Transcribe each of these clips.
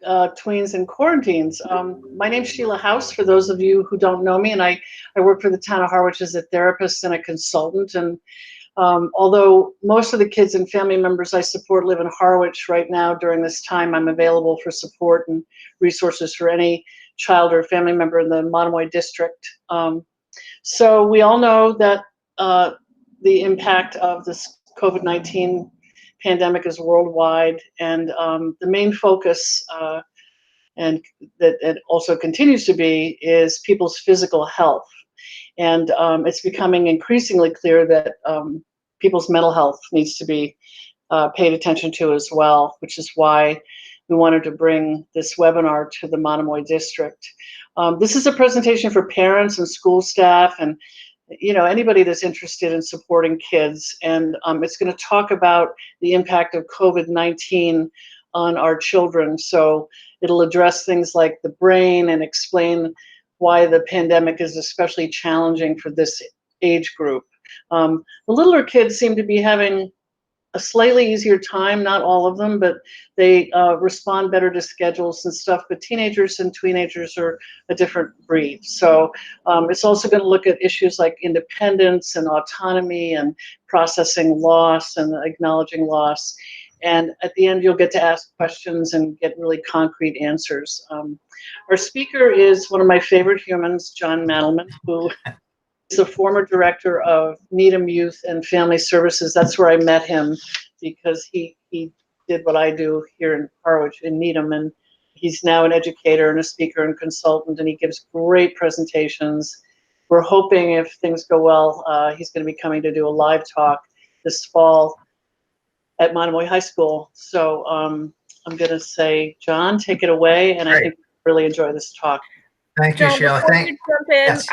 tweens and quarantines. My name's Sheila House, for those of you who don't know me, and I work for the town of Harwich as a therapist and a consultant. And although most of the kids and family members I support live in Harwich right now, during this time, I'm available for support and resources for any child or family member in the Monomoy district. So we all know that the impact of this COVID-19 pandemic is worldwide, and the main focus, and that it also continues to be, is people's physical health. And it's becoming increasingly clear that people's mental health needs to be paid attention to as well, which is why we wanted to bring this webinar to the Monomoy district. This is a presentation for parents and school staff and anybody that's interested in supporting kids, and it's going to talk about the impact of COVID-19 on our children. So it'll address things like the brain and explain why the pandemic is especially challenging for this age group. The littler kids seem to be having a slightly easier time, not all of them, but they respond better to schedules and stuff. But teenagers and teenagers are a different breed. So it's also going to look at issues like independence and autonomy and processing loss and acknowledging loss. And at the end, you'll get to ask questions and get really concrete answers. Our speaker is one of my favorite humans, John Mattleman, who is a former director of Needham Youth and Family Services. That's where I met him, because he did what I do here in Harwich in Needham, and he's now an educator and a speaker and consultant, and he gives great presentations. We're hoping, if things go well, he's going to be coming to do a live talk this fall at Monomoy High School. So I'm going to say, John, take it away, and I think you'll really enjoy this talk. Thank you, Sheila. Before you jump in, yes.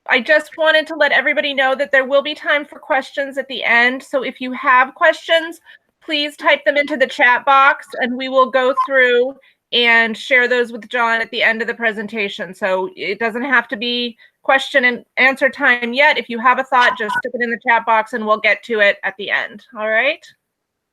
I just wanted to let everybody know that there will be time for questions at the end. So if you have questions, please type them into the chat box and we will go through and share those with John at the end of the presentation. So it doesn't have to be question and answer time yet. If you have a thought, just stick it in the chat box and we'll get to it at the end. All right?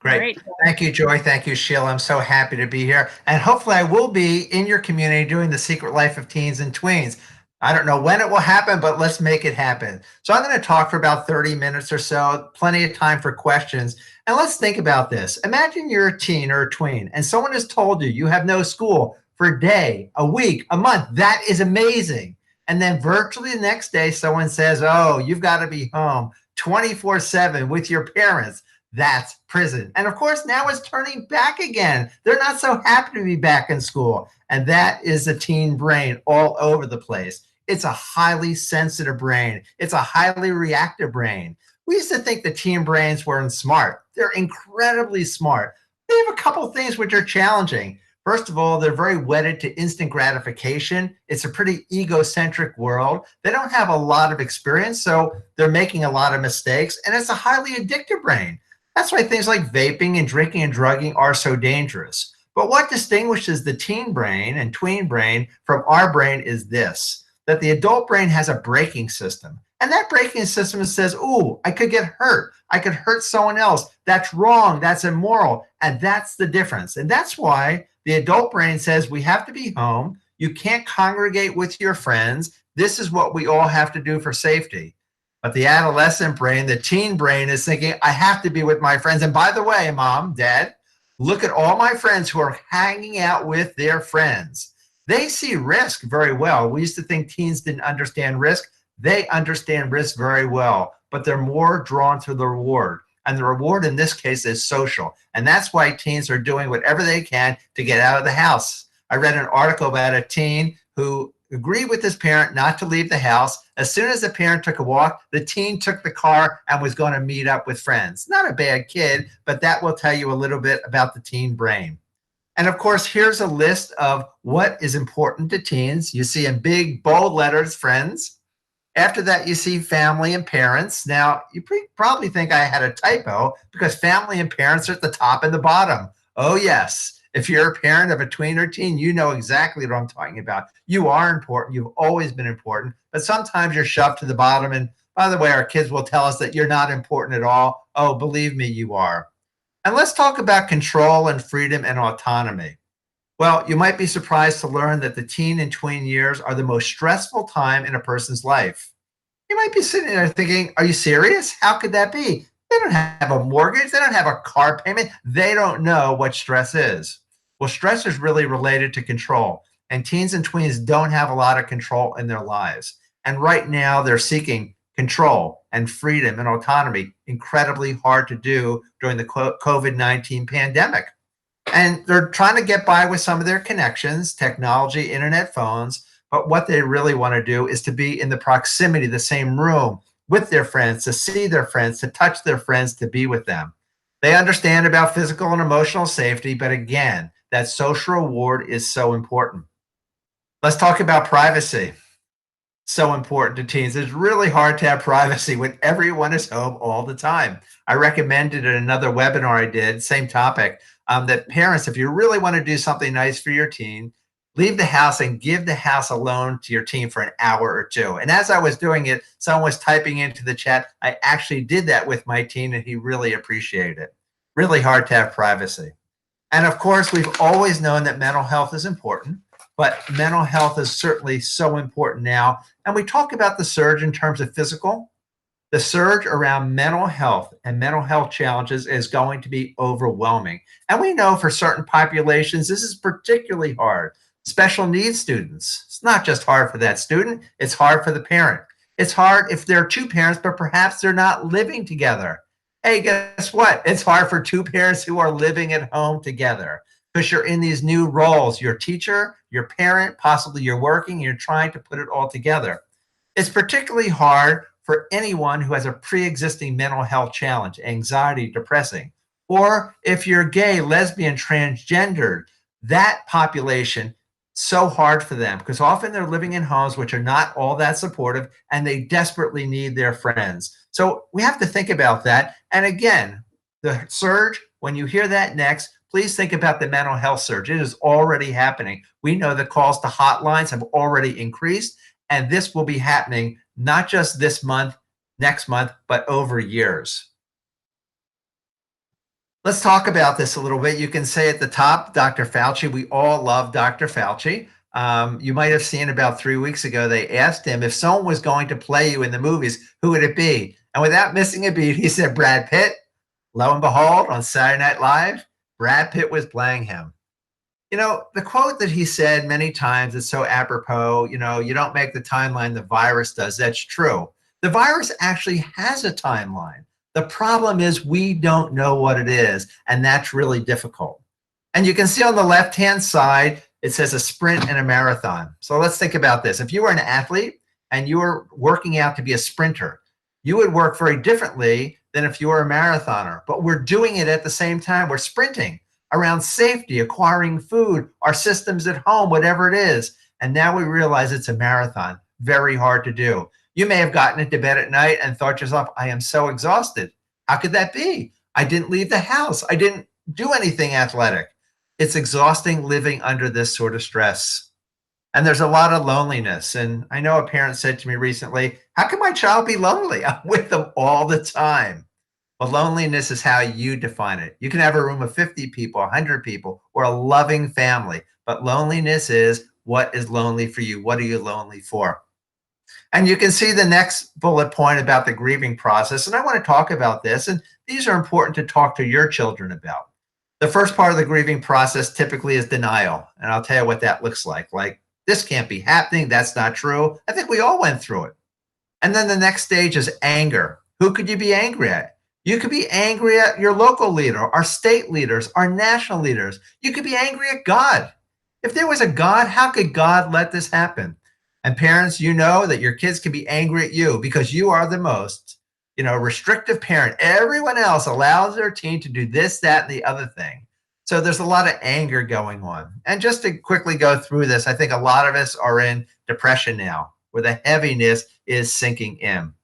Great. Thank you, Joy. Thank you, Sheila. I'm so happy to be here. And hopefully I will be in your community doing the Secret Life of Teens and Tweens. I don't know when it will happen, but let's make it happen. So I'm going to talk for about 30 minutes or so, plenty of time for questions. And let's think about this. Imagine you're a teen or a tween and someone has told you you have no school for a day, a week, a month. That is amazing. And then virtually the next day, someone says, oh, you've got to be home 24/7 with your parents. That's prison. And of course, now it's turning back again. They're not so happy to be back in school. And that is the teen brain all over the place. It's a highly sensitive brain. It's a highly reactive brain. We used to think the teen brains weren't smart. They're incredibly smart. They have a couple things which are challenging. First of all, they're very wedded to instant gratification. It's a pretty egocentric world. They don't have a lot of experience, so they're making a lot of mistakes. And it's a highly addictive brain. That's why things like vaping and drinking and drugging are so dangerous. But what distinguishes the teen brain and tween brain from our brain is this, that the adult brain has a braking system. And that braking system says, ooh, I could get hurt. I could hurt someone else. That's wrong. That's immoral. And that's the difference. And that's why the adult brain says we have to be home. You can't congregate with your friends. This is what we all have to do for safety. But the adolescent brain, the teen brain, is thinking, I have to be with my friends. And by the way, mom, dad, look at all my friends who are hanging out with their friends. They see risk very well. We used to think teens didn't understand risk. They understand risk very well, but they're more drawn to the reward. And the reward in this case is social. And that's why teens are doing whatever they can to get out of the house. I read an article about a teen who agreed with his parent not to leave the house. As soon as the parent took a walk, the teen took the car and was going to meet up with friends. Not a bad kid, but that will tell you a little bit about the teen brain. And of course, here's a list of what is important to teens. You see in big, bold letters, friends. After that, you see family and parents. Now, you probably think I had a typo because family and parents are at the top and the bottom. Oh, yes. If you're a parent of a tween or teen, you know exactly what I'm talking about. You are important. You've always been important. But sometimes you're shoved to the bottom. And by the way, our kids will tell us that you're not important at all. Oh, believe me, you are. And let's talk about control and freedom and autonomy. Well, you might be surprised to learn that the teen and tween years are the most stressful time in a person's life. You might be sitting there thinking, are you serious? How could that be? They don't have a mortgage. They don't have a car payment. They don't know what stress is. Well, stress is really related to control. And teens and tweens don't have a lot of control in their lives. And right now, they're seeking control and freedom and autonomy, incredibly hard to do during the COVID-19 pandemic. And they're trying to get by with some of their connections, technology, internet phones. But what they really want to do is to be in the proximity, the same room with their friends, to see their friends, to touch their friends, to be with them. They understand about physical and emotional safety, but again, that social reward is so important. Let's talk about privacy. So important to teens. It's really hard to have privacy when everyone is home all the time. I recommended in another webinar I did, same topic, that parents, if you really want to do something nice for your teen, leave the house and give the house alone to your teen for an hour or two. And as I was doing it, someone was typing into the chat. I actually did that with my teen and he really appreciated it. Really hard to have privacy. And of course, we've always known that mental health is important, but mental health is certainly so important now. And we talk about the surge in terms of physical. The surge around mental health and mental health challenges is going to be overwhelming. And we know for certain populations, this is particularly hard. Special needs students, it's not just hard for that student, it's hard for the parent. It's hard if there are two parents, but perhaps they're not living together. Hey, guess what? It's hard for two parents who are living at home together because you're in these new roles. You're a teacher, you're a parent, possibly you're working, you're trying to put it all together. It's particularly hard for anyone who has a pre-existing mental health challenge, anxiety, depressing, or if you're gay, lesbian, transgendered, that population, so hard for them because often they're living in homes which are not all that supportive and they desperately need their friends. So we have to think about that. And again, the surge, when you hear that next, please think about the mental health surge. It is already happening. We know the calls to hotlines have already increased, and this will be happening not just this month, next month, but over years. Let's talk about this a little bit. You can say at the top, Dr. Fauci. We all love Dr. Fauci. You might have seen about 3 weeks ago, they asked him if someone was going to play you in the movies, who would it be? And without missing a beat, he said Brad Pitt. Lo and behold, on Saturday Night Live, Brad Pitt was playing him. You know, the quote that he said many times is so apropos, you know, you don't make the timeline, the virus does. That's true. The virus actually has a timeline. The problem is we don't know what it is, and that's really difficult. And you can see on the left-hand side, it says a sprint and a marathon. So let's think about this. If you were an athlete and you were working out to be a sprinter, you would work very differently than if you were a marathoner. But we're doing it at the same time. We're sprinting around safety, acquiring food, our systems at home, whatever it is. And now we realize it's a marathon. Very hard to do. You may have gotten into bed at night and thought to yourself, I am so exhausted. How could that be? I didn't leave the house. I didn't do anything athletic. It's exhausting living under this sort of stress. And there's a lot of loneliness. And I know a parent said to me recently, how can my child be lonely? I'm with them all the time. Well, loneliness is how you define it. You can have a room of 50 people, 100 people, or a loving family. But loneliness is what is lonely for you? What are you lonely for? And you can see the next bullet point about the grieving process. And I want to talk about this. And these are important to talk to your children about. The first part of the grieving process typically is denial. And I'll tell you what that looks like. Like, this can't be happening. That's not true. I think we all went through it. And then the next stage is anger. Who could you be angry at? You could be angry at your local leader, our state leaders, our national leaders. You could be angry at God. If there was a God, how could God let this happen? And parents, you know that your kids can be angry at you because you are the most, restrictive parent. Everyone else allows their teen to do this, that, and the other thing. So there's a lot of anger going on. And just to quickly go through this, I think a lot of us are in depression now, where the heaviness is sinking in.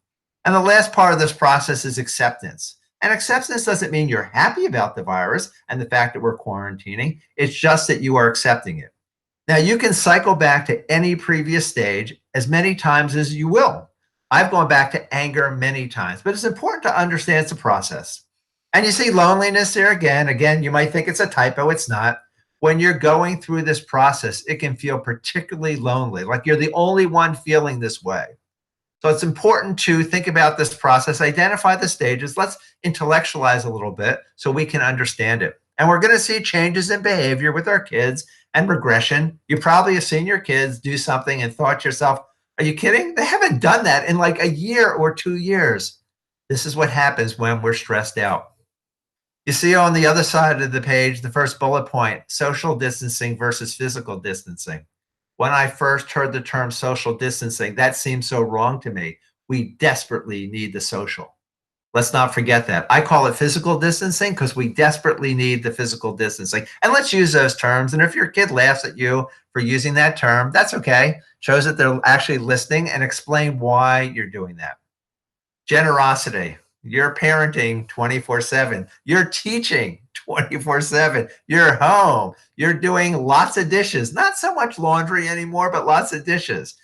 And the last part of this process is acceptance. And acceptance doesn't mean you're happy about the virus and the fact that we're quarantining. It's just that you are accepting it. Now, you can cycle back to any previous stage as many times as you will. I've gone back to anger many times, but it's important to understand it's a process. And you see loneliness there again. Again, you might think it's a typo. It's not. When you're going through this process, it can feel particularly lonely, like you're the only one feeling this way. So it's important to think about this process, identify the stages. Let's intellectualize a little bit so we can understand it. And we're going to see changes in behavior with our kids and regression. You probably have seen your kids do something and thought to yourself, are you kidding? They haven't done that in like a year or 2 years. This is what happens when we're stressed out. You see on the other side of the page, the first bullet point, social distancing versus physical distancing. When I first heard the term social distancing, that seemed so wrong to me. We desperately need the social. Let's not forget that. I call it physical distancing because we desperately need the physical distancing. And let's use those terms. And if your kid laughs at you for using that term, that's okay. Shows that they're actually listening, and explain why you're doing that. Generosity. You're parenting 24/7. You're teaching 24/7. You're home. You're doing lots of dishes. Not so much laundry anymore, but lots of dishes.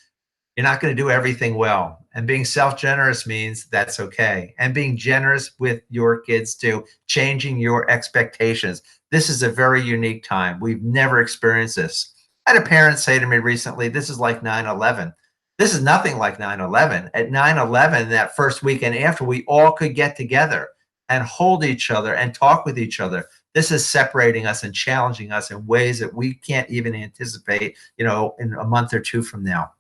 You're not going to do everything well. And being self-generous means that's okay. And being generous with your kids too, changing your expectations. This is a very unique time. We've never experienced this. I had a parent say to me recently, this is like 9/11. This is nothing like 9/11. At 9/11, that first weekend after, we all could get together and hold each other and talk with each other. This is separating us and challenging us in ways that we can't even anticipate, in a month or two from now.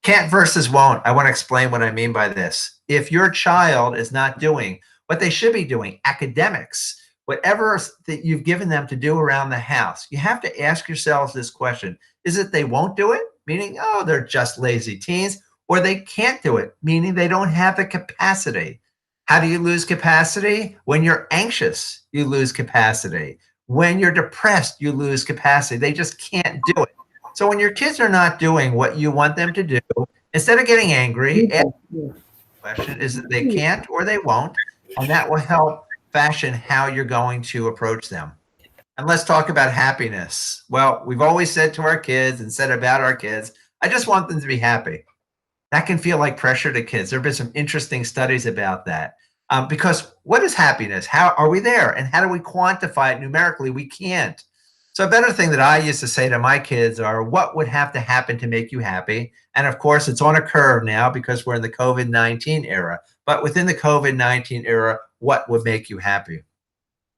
Can't versus won't. I want to explain what I mean by this. If your child is not doing what they should be doing, academics, whatever that you've given them to do around the house, you have to ask yourselves this question. Is it they won't do it? Meaning, oh, they're just lazy teens, or they can't do it, meaning they don't have the capacity. How do you lose capacity? When you're anxious, you lose capacity. When you're depressed, you lose capacity. They just can't do it. So when your kids are not doing what you want them to do, instead of getting angry, ask the question, is that they can't or they won't, and that will help fashion how you're going to approach them. And let's talk about happiness. Well, we've always said to our kids and said about our kids, I just want them to be happy. That can feel like pressure to kids. There have been some interesting studies about that. Because what is happiness? How are we there? And how do we quantify it numerically? We can't. So a better thing that I used to say to my kids are, what would have to happen to make you happy? And of course, it's on a curve now because we're in the COVID-19 era. But within the COVID-19 era, what would make you happy?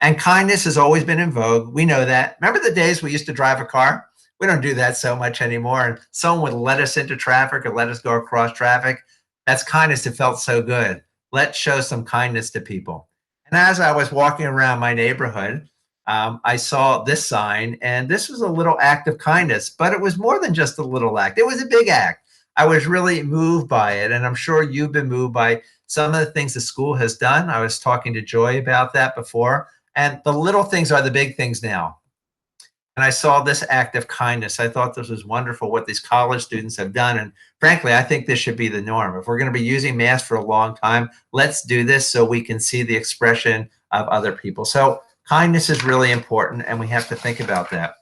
And kindness has always been in vogue. We know that. Remember the days we used to drive a car? We don't do that so much anymore. And someone would let us into traffic or let us go across traffic. That's kindness. It felt so good. Let's show some kindness to people. And as I was walking around my neighborhood, I saw this sign, and this was a little act of kindness, but it was more than just a little act. It was a big act. I was really moved by it, and I'm sure you've been moved by some of the things the school has done. I was talking to Joy about that before, and the little things are the big things now. And I saw this act of kindness. I thought this was wonderful what these college students have done, and frankly, I think this should be the norm. If we're going to be using masks for a long time, let's do this so we can see the expression of other people. So kindness is really important, and we have to think about that.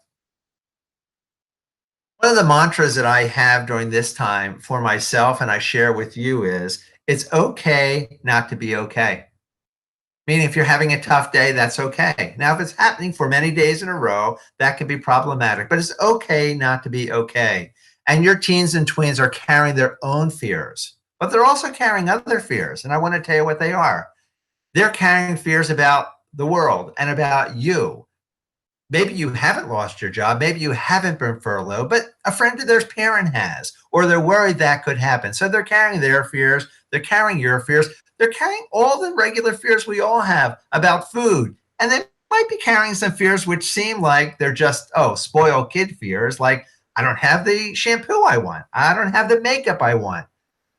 One of the mantras that I have during this time for myself and I share with you is, it's okay not to be okay. Meaning if you're having a tough day, that's okay. Now, if it's happening for many days in a row, that can be problematic, but it's okay not to be okay. And your teens and tweens are carrying their own fears, but they're also carrying other fears. And I want to tell you what they are. They're carrying fears about the world and about you. Maybe you haven't lost your job. Maybe you haven't been furloughed, but a friend of theirs parent has, or they're worried that could happen. So they're carrying their fears. They're carrying your fears. They're carrying all the regular fears we all have about food. And they might be carrying some fears which seem like they're just, spoiled kid fears. Like, I don't have the shampoo I want. I don't have the makeup I want.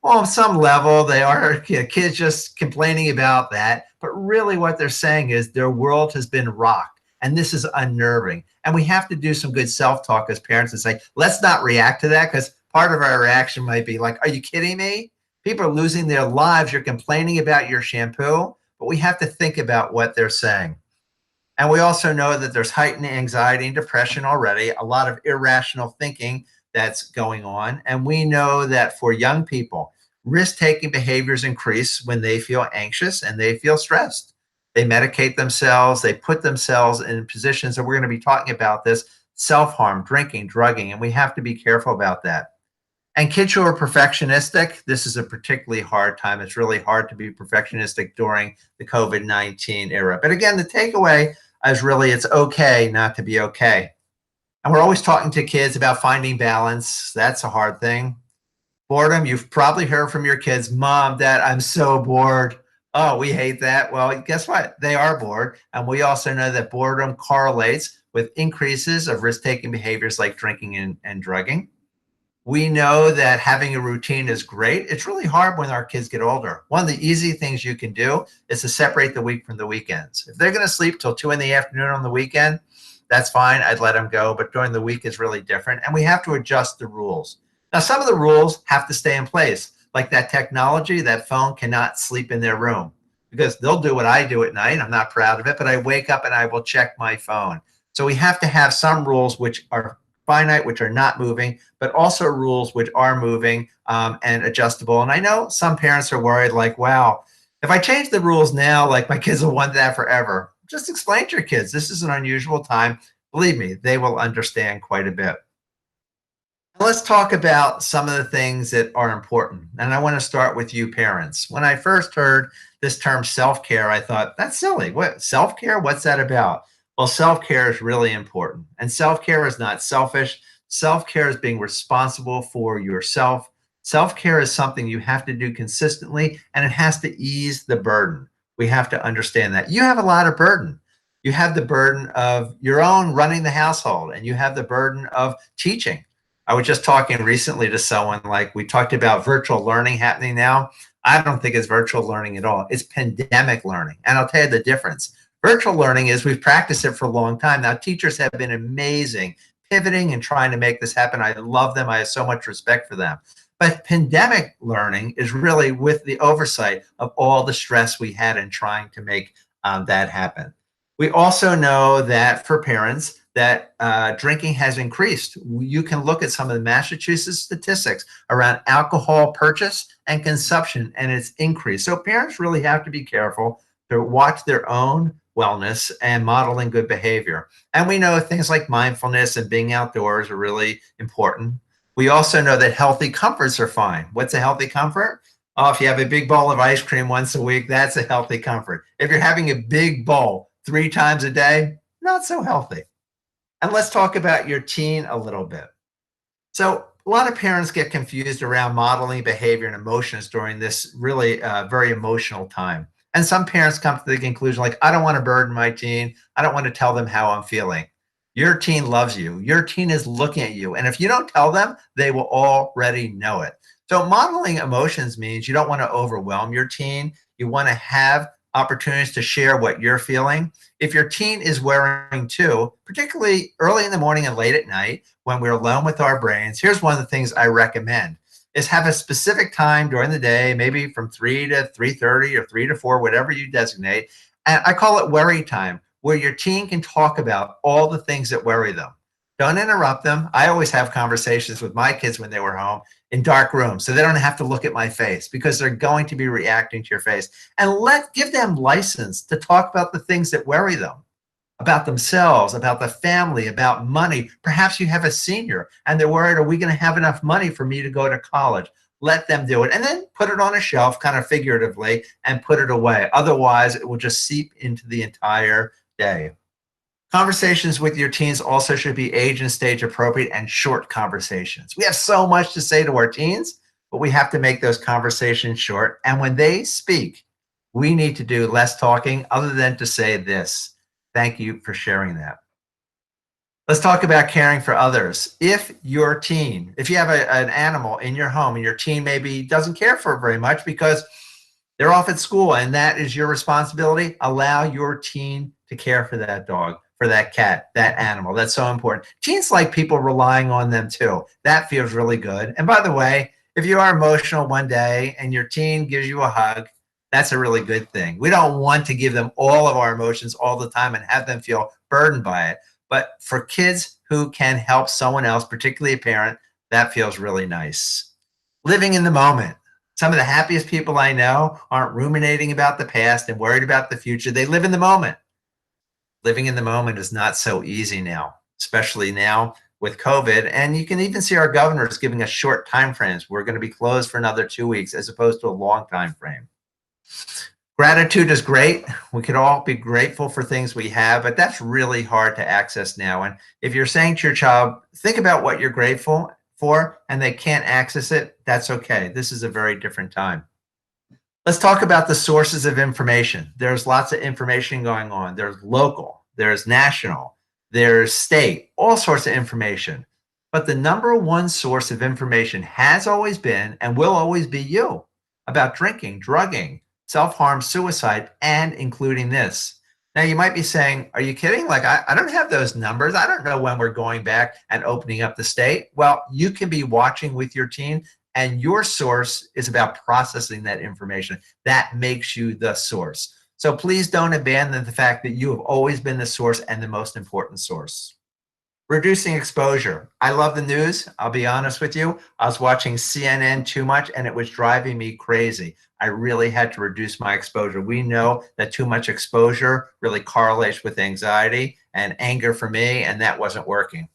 Well, on some level, they are kids just complaining about that. But really what they're saying is their world has been rocked. And this is unnerving. And we have to do some good self-talk as parents and say, let's not react to that, because part of our reaction might be like, are you kidding me? People are losing their lives. You're complaining about your shampoo. But we have to think about what they're saying. And we also know that there's heightened anxiety and depression already, a lot of irrational thinking that's going on. And we know that for young people, risk-taking behaviors increase when they feel anxious and they feel stressed. They medicate themselves. They put themselves in positions, and we're going to be talking about this, self-harm, drinking, drugging, and we have to be careful about that. And kids who are perfectionistic, this is a particularly hard time. It's really hard to be perfectionistic during the COVID-19 era. But again, the takeaway is really it's okay not to be okay. And we're always talking to kids about finding balance. That's a hard thing. Boredom, you've probably heard from your kids, Mom, Dad, I'm so bored. Oh, we hate that. Well, guess what? They are bored. And we also know that boredom correlates with increases of risk-taking behaviors like drinking and drugging. We know that having a routine is great. It's really hard when our kids get older. One of the easy things you can do is to separate the week from the weekends. If they're going to sleep till 2 in the afternoon on the weekend, that's fine. I'd let them go. But during the week is really different. And we have to adjust the rules. Now, some of the rules have to stay in place, like that technology, that phone cannot sleep in their room because they'll do what I do at night. I'm not proud of it, but I wake up and I will check my phone. So we have to have some rules which are finite, which are not moving, but also rules which are moving and adjustable. And I know some parents are worried like, wow, if I change the rules now, like my kids will want that forever. Just explain to your kids, this is an unusual time. Believe me, they will understand quite a bit. Let's talk about some of the things that are important. And I want to start with you parents. When I first heard this term self-care, I thought, that's silly. What, self-care? What's that about? Well, self-care is really important. And self-care is not selfish. Self-care is being responsible for yourself. Self-care is something you have to do consistently, and it has to ease the burden. We have to understand that. You have a lot of burden. You have the burden of your own running the household, and you have the burden of teaching. I was just talking recently to someone, like we talked about virtual learning happening now. I don't think it's virtual learning at all. It's pandemic learning. And I'll tell you the difference. Virtual learning is we've practiced it for a long time. Now, teachers have been amazing, pivoting and trying to make this happen. I love them. I have so much respect for them. But pandemic learning is really with the oversight of all the stress we had in trying to make that happen. We also know that for parents, that drinking has increased. You can look at some of the Massachusetts statistics around alcohol purchase and consumption, and it's increased. So parents really have to be careful to watch their own wellness and modeling good behavior. And we know things like mindfulness and being outdoors are really important. We also know that healthy comforts are fine. What's a healthy comfort? Oh, if you have a big bowl of ice cream once a week, that's a healthy comfort. If you're having a big bowl 3 times a day, not so healthy. And let's talk about your teen a little bit. So a lot of parents get confused around modeling behavior and emotions during this really very emotional time. And some parents come to the conclusion like, I don't want to burden my teen. I don't want to tell them how I'm feeling. Your teen loves you. Your teen is looking at you. And if you don't tell them, they will already know it. So modeling emotions means you don't want to overwhelm your teen. You want to have opportunities to share what you're feeling. If your teen is worrying too, particularly early in the morning and late at night when we're alone with our brains, here's one of the things I recommend is have a specific time during the day, maybe from 3 to 3:30 or 3 to 4, whatever you designate. And I call it worry time, where your teen can talk about all the things that worry them. Don't interrupt them. I always have conversations with my kids when they were home in dark rooms, so they don't have to look at my face because they're going to be reacting to your face. And give them license to talk about the things that worry them, about themselves, about the family, about money. Perhaps you have a senior and they're worried, are we going to have enough money for me to go to college? Let them do it. And then put it on a shelf, kind of figuratively, and put it away. Otherwise, it will just seep into the entire day. Conversations with your teens also should be age and stage appropriate and short conversations. We have so much to say to our teens, but we have to make those conversations short. And when they speak, we need to do less talking other than to say this. Thank you for sharing that. Let's talk about caring for others. If your teen, if you have an animal in your home and your teen maybe doesn't care for it very much because they're off at school and that is your responsibility, allow your teen to care for that dog, for that cat, that animal. That's so important. Teens like people relying on them too. That feels really good. And by the way, if you are emotional one day and your teen gives you a hug, that's a really good thing. We don't want to give them all of our emotions all the time and have them feel burdened by it. But for kids who can help someone else, particularly a parent, that feels really nice. Living in the moment. Some of the happiest people I know aren't ruminating about the past and worried about the future. They live in the moment. Living in the moment is not so easy now, especially now with COVID. And you can even see our governors giving us short time frames. We're going to be closed for another 2 weeks as opposed to a long time frame. Gratitude is great. We could all be grateful for things we have, but that's really hard to access now. And if you're saying to your child, think about what you're grateful for, and they can't access it, that's okay. This is a very different time. Let's talk about the sources of information. There's lots of information going on. There's local, there's national, there's state, all sorts of information. But the number one source of information has always been and will always be you, about drinking, drugging, self-harm, suicide, and including this. Now you might be saying, are you kidding? Like, I don't have those numbers. I don't know when we're going back and opening up the state. Well, you can be watching with your teen, and your source is about processing that information. That makes you the source. So please don't abandon the fact that you have always been the source and the most important source. Reducing exposure. I love the news. I'll be honest with you. I was watching CNN too much and it was driving me crazy. I really had to reduce my exposure. We know that too much exposure really correlates with anxiety and anger for me, and that wasn't working.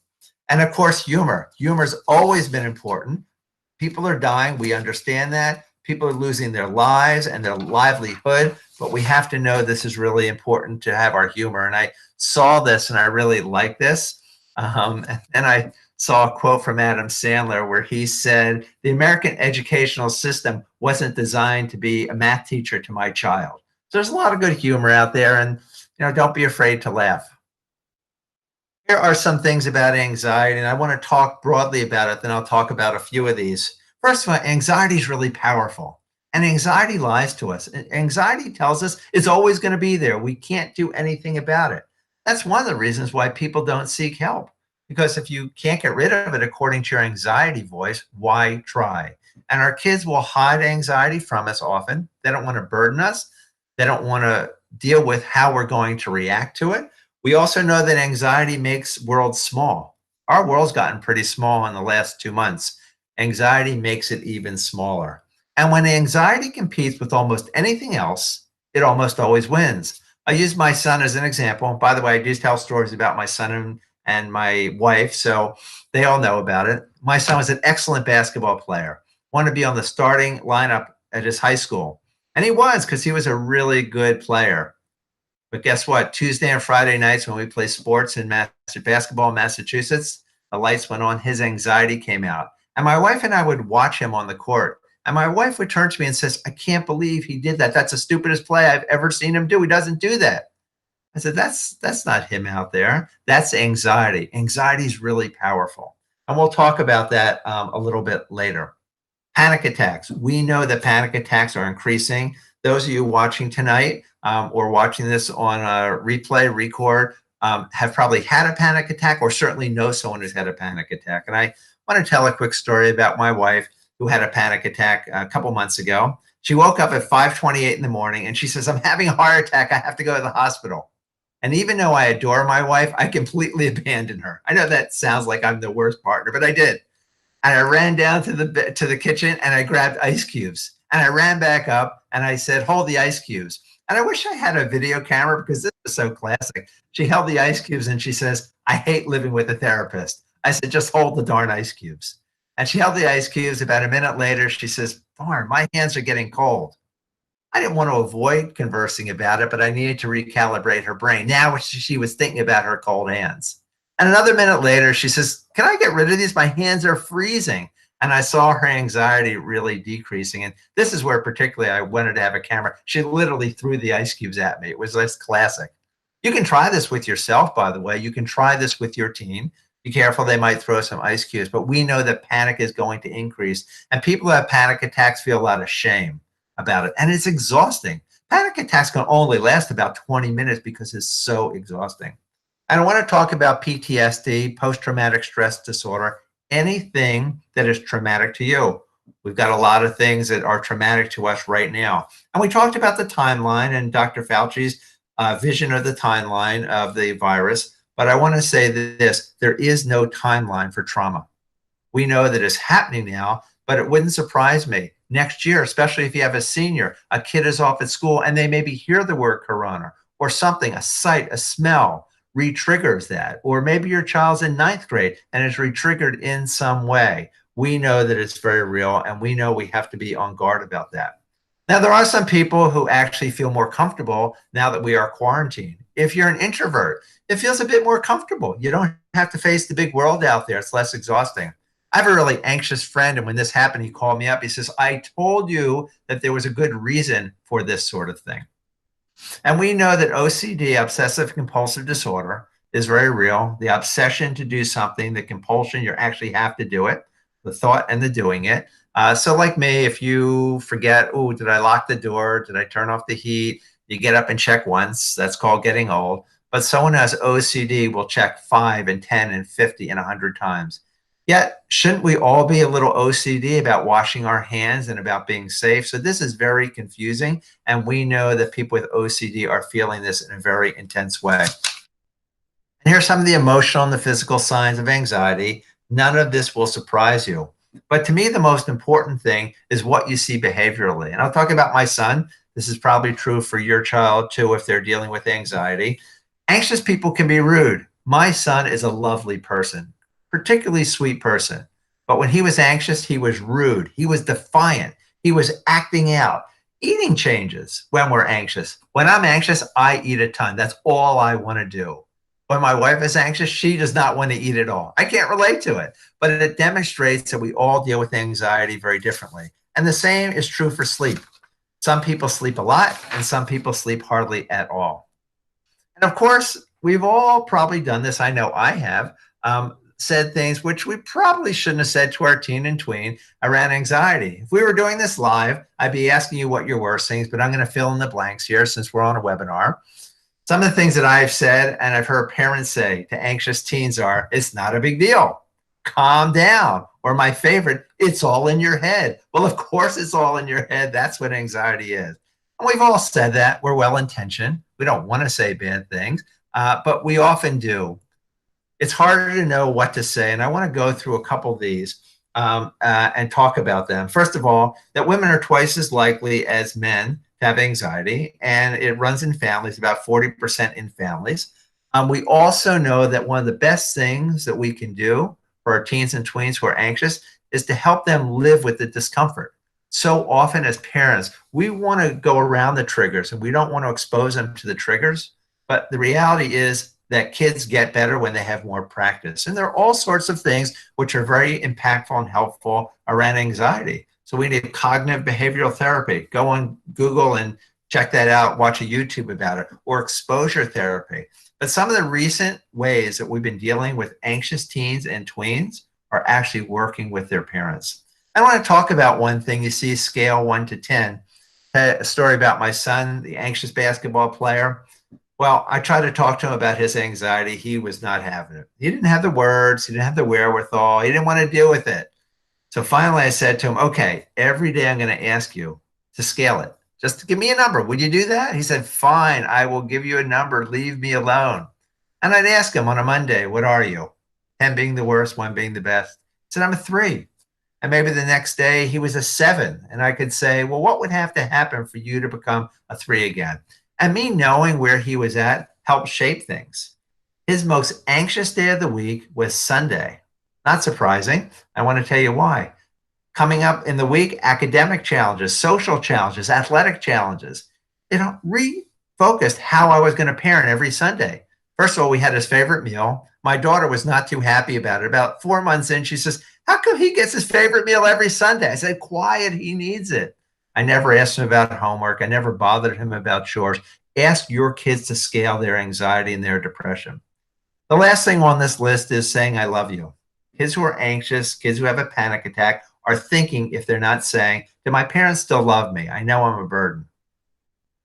And of course, humor. Humor's always been important. People are dying. We understand that. People are losing their lives and their livelihood, but we have to know this is really important to have our humor. And I saw this and I really like this. And I saw a quote from Adam Sandler where he said, the American educational system wasn't designed to be a math teacher to my child. So there's a lot of good humor out there, and don't be afraid to laugh. Here are some things about anxiety, and I want to talk broadly about it, then I'll talk about a few of these. First of all, anxiety is really powerful, and anxiety lies to us. Anxiety tells us it's always going to be there. We can't do anything about it. That's one of the reasons why people don't seek help, because if you can't get rid of it according to your anxiety voice, why try? And our kids will hide anxiety from us often. They don't want to burden us. They don't want to deal with how we're going to react to it. We also know that anxiety makes worlds small. Our world's gotten pretty small in the last 2 months. Anxiety makes it even smaller. And when anxiety competes with almost anything else, it almost always wins. I use my son as an example. By the way, I do tell stories about my son and my wife, so they all know about it. My son was an excellent basketball player, wanted to be on the starting lineup at his high school. And he was, because he was a really good player. But guess what? Tuesday and Friday nights when we play sports in basketball in Massachusetts, the lights went on, his anxiety came out. And my wife and I would watch him on the court. And my wife would turn to me and says, I can't believe he did that. That's the stupidest play I've ever seen him do. He doesn't do that. I said, that's not him out there. That's anxiety. Anxiety is really powerful. And we'll talk about that a little bit later. Panic attacks. We know that panic attacks are increasing. Those of you watching tonight or watching this on a replay, record, have probably had a panic attack or certainly know someone who's had a panic attack. And I want to tell a quick story about my wife who had a panic attack a couple months ago. She woke up at 5:28 in the morning and she says, I'm having a heart attack. I have to go to the hospital. And even though I adore my wife, I completely abandoned her. I know that sounds like I'm the worst partner, but I did. And I ran down to the kitchen and I grabbed ice cubes. And I ran back up and I said, hold the ice cubes. And I wish I had a video camera because this is so classic. She held the ice cubes and she says, I hate living with a therapist. I said, just hold the darn ice cubes. And she held the ice cubes. About a minute later, she says, darn, my hands are getting cold. I didn't want to avoid conversing about it, but I needed to recalibrate her brain. Now she was thinking about her cold hands. And another minute later, she says, can I get rid of these? My hands are freezing. And I saw her anxiety really decreasing. And this is where particularly I wanted to have a camera. She literally threw the ice cubes at me. It was just classic. You can try this with yourself, by the way. You can try this with your team. Be careful, they might throw some ice cubes, but we know that panic is going to increase. And people who have panic attacks feel a lot of shame about it. And it's exhausting. Panic attacks can only last about 20 minutes because it's so exhausting. And I want to talk about PTSD, post-traumatic stress disorder, anything that is traumatic to you. We've got a lot of things that are traumatic to us right now. And we talked about the timeline and Dr. Fauci's vision of the timeline of the virus. But I want to say this, there is no timeline for trauma. We know that it's happening now, but it wouldn't surprise me next year, especially if you have a senior, a kid is off at school and they maybe hear the word corona or something, a sight, a smell re-triggers that. Or maybe your child's in 9th grade and is re-triggered in some way. We know that it's very real, and we know we have to be on guard about that. Now, there are some people who actually feel more comfortable now that we are quarantined. If you're an introvert, it feels a bit more comfortable. You don't have to face the big world out there. It's less exhausting. I have a really anxious friend, and when this happened, he called me up. He says, I told you that there was a good reason for this sort of thing. And we know that OCD, obsessive compulsive disorder, is very real. The obsession to do something, the compulsion, you actually have to do it, the thought and the doing it. So like me, if you forget, oh, did I lock the door? Did I turn off the heat? You get up and check once. That's called getting old. But someone who has OCD will check 5 and 10 and 50 and 100 times. Yet, shouldn't we all be a little OCD about washing our hands and about being safe? So this is very confusing. And we know that people with OCD are feeling this in a very intense way. And here's some of the emotional and the physical signs of anxiety. None of this will surprise you. But to me, the most important thing is what you see behaviorally. And I'll talk about my son. This is probably true for your child too, if they're dealing with anxiety. Anxious people can be rude. My son is a lovely person, particularly sweet person. But when he was anxious, he was rude. He was defiant. He was acting out. Eating changes when we're anxious. When I'm anxious, I eat a ton. That's all I want to do. When my wife is anxious, she does not want to eat at all. I can't relate to it, but it demonstrates that we all deal with anxiety very differently. And the same is true for sleep. Some people sleep a lot and some people sleep hardly at all. And of course, we've all probably done this. I know I have said things which we probably shouldn't have said to our teen and tween around anxiety. If we were doing this live, I'd be asking you what your worst things, but I'm going to fill in the blanks here since we're on a webinar. Some of the things that I've said and I've heard parents say to anxious teens are, it's not a big deal. Calm down. Or my favorite, it's all in your head. Well, of course it's all in your head. That's what anxiety is. And we've all said that. We're well-intentioned. We don't want to say bad things, but we often do. It's harder to know what to say. And I want to go through a couple of these and talk about them. First of all, that women are twice as likely as men to have anxiety, and it runs in families, about 40% in families. We also know that one of the best things that we can do for our teens and tweens who are anxious is to help them live with the discomfort. So often as parents, we want to go around the triggers and we don't want to expose them to the triggers. But the reality is that kids get better when they have more practice. And there are all sorts of things which are very impactful and helpful around anxiety. So we need cognitive behavioral therapy. Go on Google and check that out, watch a YouTube about it, or exposure therapy. But some of the recent ways that we've been dealing with anxious teens and tweens are actually working with their parents. I want to talk about one thing. You see scale 1 to 10, a story about my son, the anxious basketball player. Well, I tried to talk to him about his anxiety. He was not having it. He didn't have the words. He didn't have the wherewithal. He didn't want to deal with it. So finally I said to him, okay, every day I'm going to ask you to scale it. Just give me a number. Would you do that? He said, fine, I will give you a number. Leave me alone. And I'd ask him on a Monday, what are you? 10 being the worst, 1 being the best. He said, I'm a 3. And maybe the next day he was a 7. And I could say, well, what would have to happen for you to become a 3 again? And me knowing where he was at helped shape things. His most anxious day of the week was Sunday. Not surprising. I want to tell you why. Coming up in the week, academic challenges, social challenges, athletic challenges. It refocused how I was going to parent every Sunday. First of all, we had his favorite meal. My daughter was not too happy about it. About 4 months in, she says, how come he gets his favorite meal every Sunday? I said, quiet, he needs it. I never asked him about homework. I never bothered him about chores. Ask your kids to scale their anxiety and their depression. The last thing on this list is saying, I love you. Kids who are anxious, kids who have a panic attack are thinking, if they're not saying, do my parents still love me? I know I'm a burden.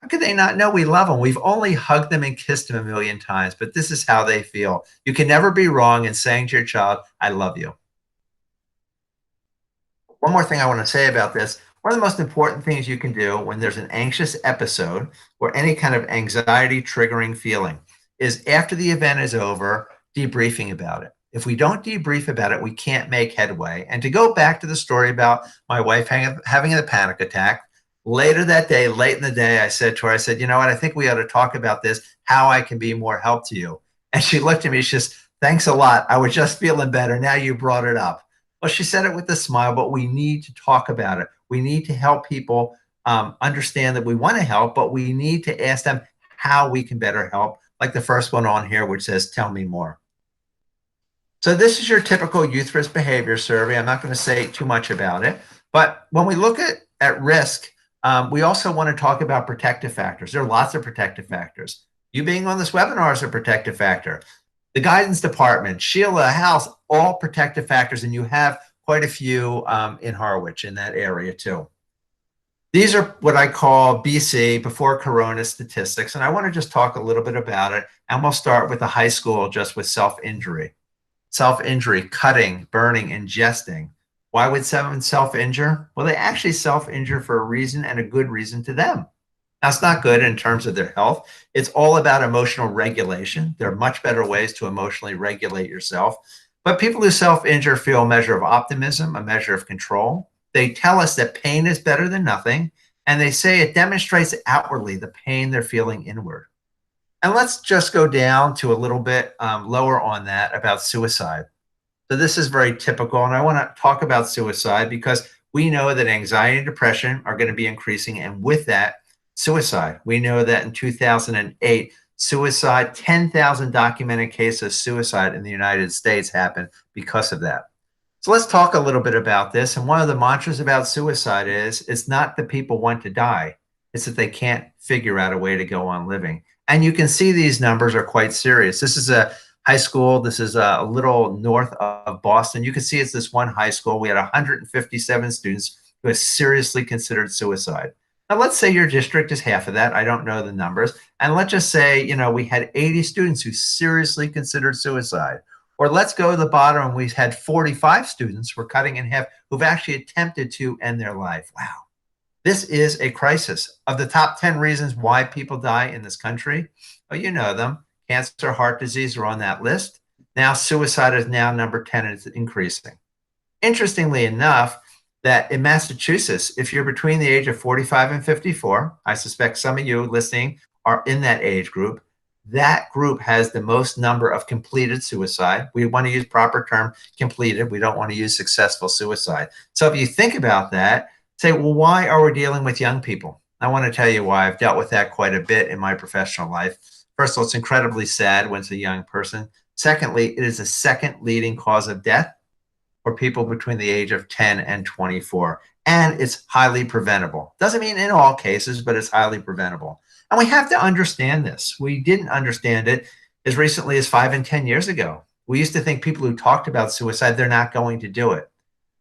How could they not know we love them? We've only hugged them and kissed them a million times, but this is how they feel. You can never be wrong in saying to your child, I love you. One more thing I want to say about this. One of the most important things you can do when there's an anxious episode or any kind of anxiety triggering feeling is after the event is over, debriefing about it. If we don't debrief about it, we can't make headway. And to go back to the story about my wife having a panic attack, later that day, late in the day, I said to her, I said, you know what, I think we ought to talk about this, how I can be more help to you. And she looked at me, she says, thanks a lot. I was just feeling better. Now you brought it up. Well, she said it with a smile, but we need to talk about it. We need to help people understand that we want to help, but we need to ask them how we can better help, like the first one on here, which says, tell me more. So this is your typical youth risk behavior survey. I'm not going to say too much about it, but when we look at risk, we also want to talk about protective factors. There are lots of protective factors. You being on this webinar is a protective factor. The guidance department, Sheila, House, all protective factors, and you have quite a few in Harwich in that area too. These are what I call BC, before Corona statistics, and I want to just talk a little bit about it, and we'll start with the high school just with self-injury. Self-injury, cutting, burning, ingesting. Why would someone self-injure? Well, they actually self-injure for a reason, and a good reason to them. Now, it's not good in terms of their health. It's all about emotional regulation. There are much better ways to emotionally regulate yourself. But people who self-injure feel a measure of optimism, a measure of control. They tell us that pain is better than nothing, and they say it demonstrates outwardly the pain they're feeling inward. And let's just go down to a little bit lower on that about suicide. So this is very typical, and I want to talk about suicide because we know that anxiety and depression are going to be increasing, and with that, suicide. We know that in 2008, suicide, 10,000 documented cases of suicide in the United States happened because of that. So let's talk a little bit about this. And one of the mantras about suicide is, it's not that people want to die, it's that they can't figure out a way to go on living. And you can see these numbers are quite serious. This is a high school. This is a little north of Boston. You can see it's this one high school. We had 157 students who had seriously considered suicide. Now, let's say your district is half of that. I don't know the numbers. And let's just say, you know, we had 80 students who seriously considered suicide. Or let's go to the bottom and we had 45 students, we're cutting in half, who've actually attempted to end their life. Wow. This is a crisis. Of the top 10 reasons why people die in this country, well, you know them. Cancer, heart disease are on that list. Now suicide is now number 10 and it's increasing. Interestingly enough, that in Massachusetts, if you're between the age of 45 and 54, I suspect some of you listening are in that age group, that group has the most number of completed suicide. We want to use proper term completed. We don't want to use successful suicide. So if you think about that, say, well, why are we dealing with young people? I want to tell you why. I've dealt with that quite a bit in my professional life. First of all, it's incredibly sad when it's a young person. Secondly, it is the second leading cause of death for people between the age of 10 and 24. And it's highly preventable. Doesn't mean in all cases, but it's highly preventable. And we have to understand this. We didn't understand it as recently as 5 and 10 years ago. We used to think people who talked about suicide, they're not going to do it.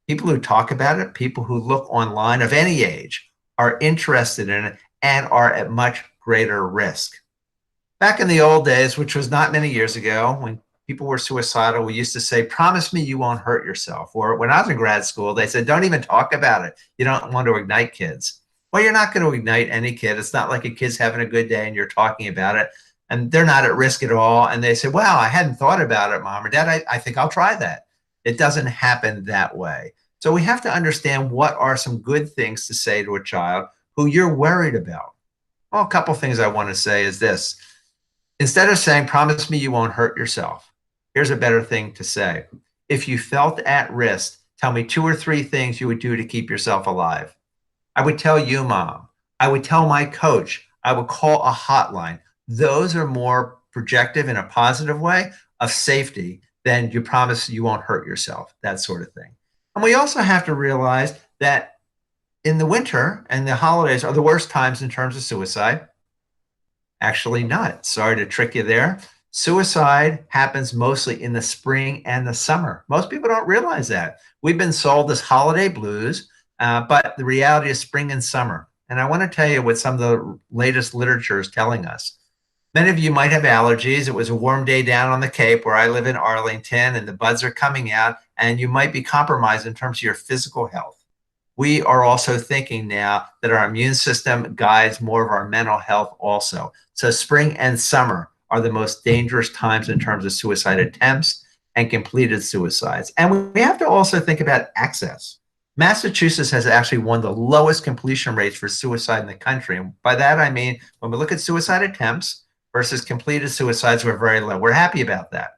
People who talk about it, people who look online of any age, are interested in it and are at much greater risk. Back in the old days, which was not many years ago, when people were suicidal, we used to say, promise me you won't hurt yourself. Or when I was in grad school, they said, don't even talk about it. You don't want to ignite kids. Well, you're not going to ignite any kid. It's not like a kid's having a good day and you're talking about it and they're not at risk at all. And they say, wow, I hadn't thought about it, Mom or Dad. I think I'll try that. It doesn't happen that way. So we have to understand what are some good things to say to a child who you're worried about. Well, a couple things I want to say is this. Instead of saying, promise me you won't hurt yourself, here's a better thing to say. If you felt at risk, tell me 2 or 3 things you would do to keep yourself alive. I would tell you, Mom. I would tell my coach. I would call a hotline. Those are more projective in a positive way of safety than you promise you won't hurt yourself, that sort of thing. And we also have to realize that in the winter and the holidays are the worst times in terms of suicide. Actually not. Sorry to trick you there. Suicide happens mostly in the spring and the summer. Most people don't realize that. We've been sold this holiday blues, but the reality is spring and summer. And I want to tell you what some of the latest literature is telling us. Many of you might have allergies. It was a warm day down on the Cape where I live in Arlington and the buds are coming out and you might be compromised in terms of your physical health. We are also thinking now that our immune system guides more of our mental health also. So spring and summer are the most dangerous times in terms of suicide attempts. and completed suicides. And we have to also think about access. Massachusetts has actually one of the lowest completion rates for suicide in the country. And by that, I mean, when we look at suicide attempts versus completed suicides, we're very low. We're happy about that.